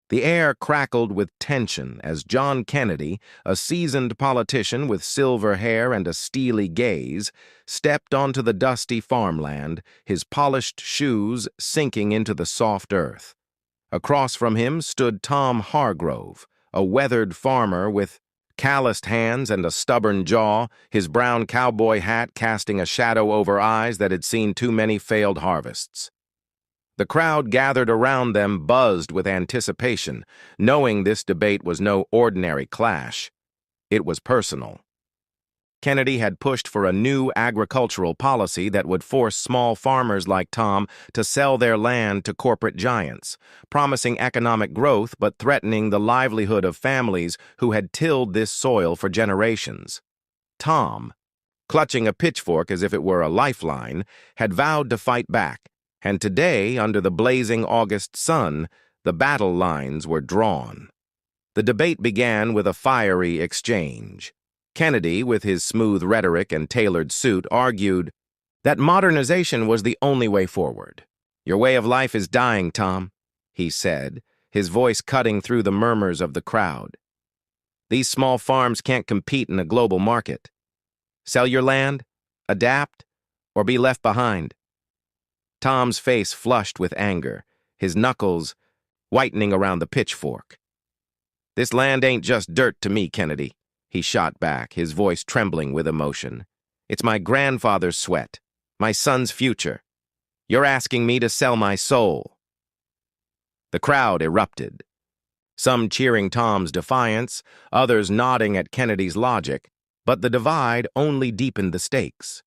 The air crackled with tension as John Kennedy, a seasoned politician with silver hair and a steely gaze, stepped onto the dusty farmland, his polished shoes sinking into the soft earth. Across from him stood Tom Hargrove, a weathered farmer with calloused hands and a stubborn jaw, his brown cowboy hat casting a shadow over eyes that had seen too many failed harvests. The crowd gathered around them buzzed with anticipation, knowing this debate was no ordinary clash. It was personal. Kennedy had pushed for a new agricultural policy that would force small farmers like Tom to sell their land to corporate giants, promising economic growth but threatening the livelihood of families who had tilled this soil for generations. Tom, clutching a pitchfork as if it were a lifeline, had vowed to fight back, and today, under the blazing August sun, the battle lines were drawn. The debate began with a fiery exchange. Kennedy, with his smooth rhetoric and tailored suit, argued that modernization was the only way forward. "Your way of life is dying, Tom," he said, his voice cutting through the murmurs of the crowd. "These small farms can't compete in a global market. Sell your land, adapt, or be left behind." Tom's face flushed with anger, his knuckles whitening around the pitchfork. "This land ain't just dirt to me, Kennedy," he shot back, his voice trembling with emotion. "It's my grandfather's sweat, my son's future. You're asking me to sell my soul." The crowd erupted, some cheering Tom's defiance, others nodding at Kennedy's logic, but the divide only deepened the stakes.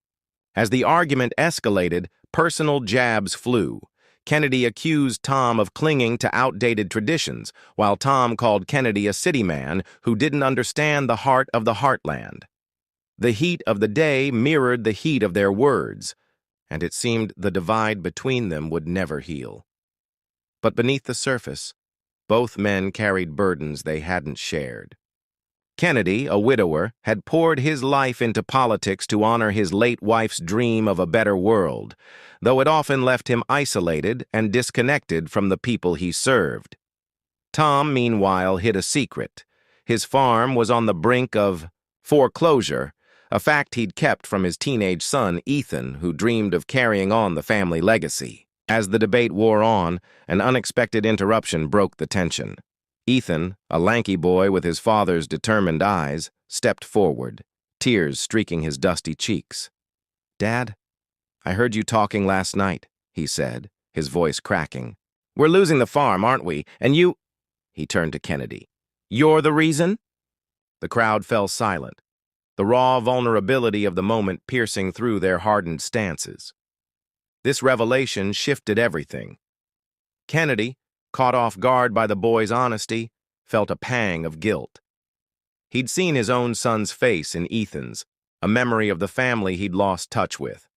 As the argument escalated, personal jabs flew. Kennedy accused Tom of clinging to outdated traditions, while Tom called Kennedy a city man who didn't understand the heart of the heartland. The heat of the day mirrored the heat of their words, and it seemed the divide between them would never heal. But beneath the surface, both men carried burdens they hadn't shared. Kennedy, a widower, had poured his life into politics to honor his late wife's dream of a better world, though it often left him isolated and disconnected from the people he served. Tom, meanwhile, hid a secret. His farm was on the brink of foreclosure, a fact he'd kept from his teenage son, Ethan, who dreamed of carrying on the family legacy. As the debate wore on, an unexpected interruption broke the tension. Ethan, a lanky boy with his father's determined eyes, stepped forward, tears streaking his dusty cheeks. "Dad, I heard you talking last night," he said, his voice cracking. "We're losing the farm, aren't we? And you—" He turned to Kennedy. "You're the reason?" The crowd fell silent, the raw vulnerability of the moment piercing through their hardened stances. This revelation shifted everything. Kennedy, caught off guard by the boy's honesty, felt a pang of guilt. He'd seen his own son's face in Ethan's, a memory of the family he'd lost touch with.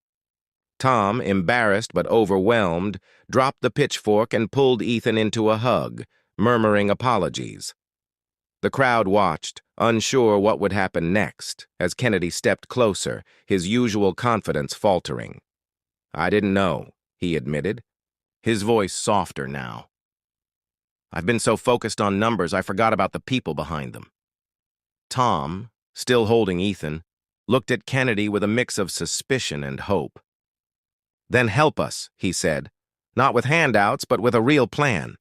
Tom, embarrassed but overwhelmed, dropped the pitchfork and pulled Ethan into a hug, murmuring apologies. The crowd watched, unsure what would happen next, as Kennedy stepped closer, his usual confidence faltering. "I didn't know," he admitted, his voice softer now. "I've been so focused on numbers I forgot about the people behind them." Tom, still holding Ethan, looked at Kennedy with a mix of suspicion and hope. "Then help us," he said, "not with handouts, but with a real plan."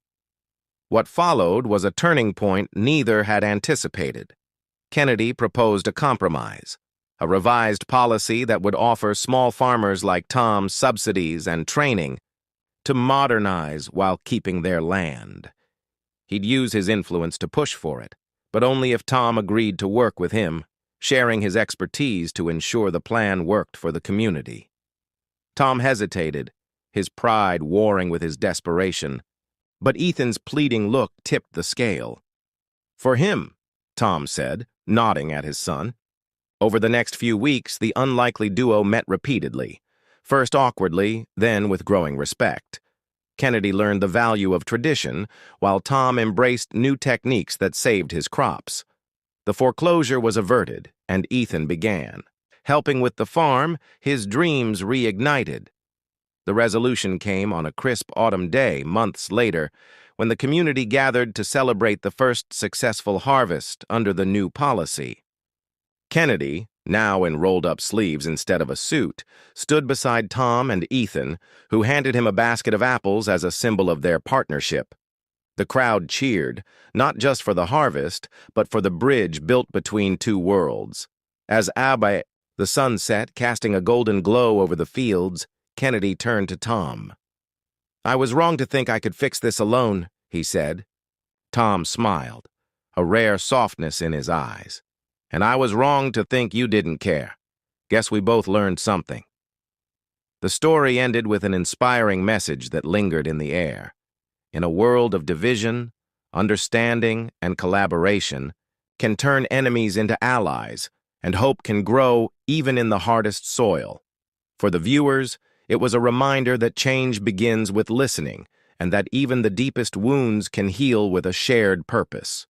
What followed was a turning point neither had anticipated. Kennedy proposed a compromise, a revised policy that would offer small farmers like Tom subsidies and training to modernize while keeping their land. He'd use his influence to push for it, but only if Tom agreed to work with him, sharing his expertise to ensure the plan worked for the community. Tom hesitated, his pride warring with his desperation, but Ethan's pleading look tipped the scale. "For him," Tom said, nodding at his son. Over the next few weeks, the unlikely duo met repeatedly, first awkwardly, then with growing respect. Kennedy learned the value of tradition, while Tom embraced new techniques that saved his crops. The foreclosure was averted, and Ethan began. Helping with the farm, his dreams reignited. The resolution came on a crisp autumn day, months later, when the community gathered to celebrate the first successful harvest under the new policy. Kennedy, now in rolled-up sleeves instead of a suit, stood beside Tom and Ethan, who handed him a basket of apples as a symbol of their partnership. The crowd cheered, not just for the harvest, but for the bridge built between two worlds. As the sun set, casting a golden glow over the fields, Kennedy turned to Tom. "I was wrong to think I could fix this alone," he said. Tom smiled, a rare softness in his eyes. "And I was wrong to think you didn't care. Guess we both learned something." The story ended with an inspiring message that lingered in the air. In a world of division, understanding, and collaboration can turn enemies into allies, and hope can grow even in the hardest soil. For the viewers, it was a reminder that change begins with listening, and that even the deepest wounds can heal with a shared purpose.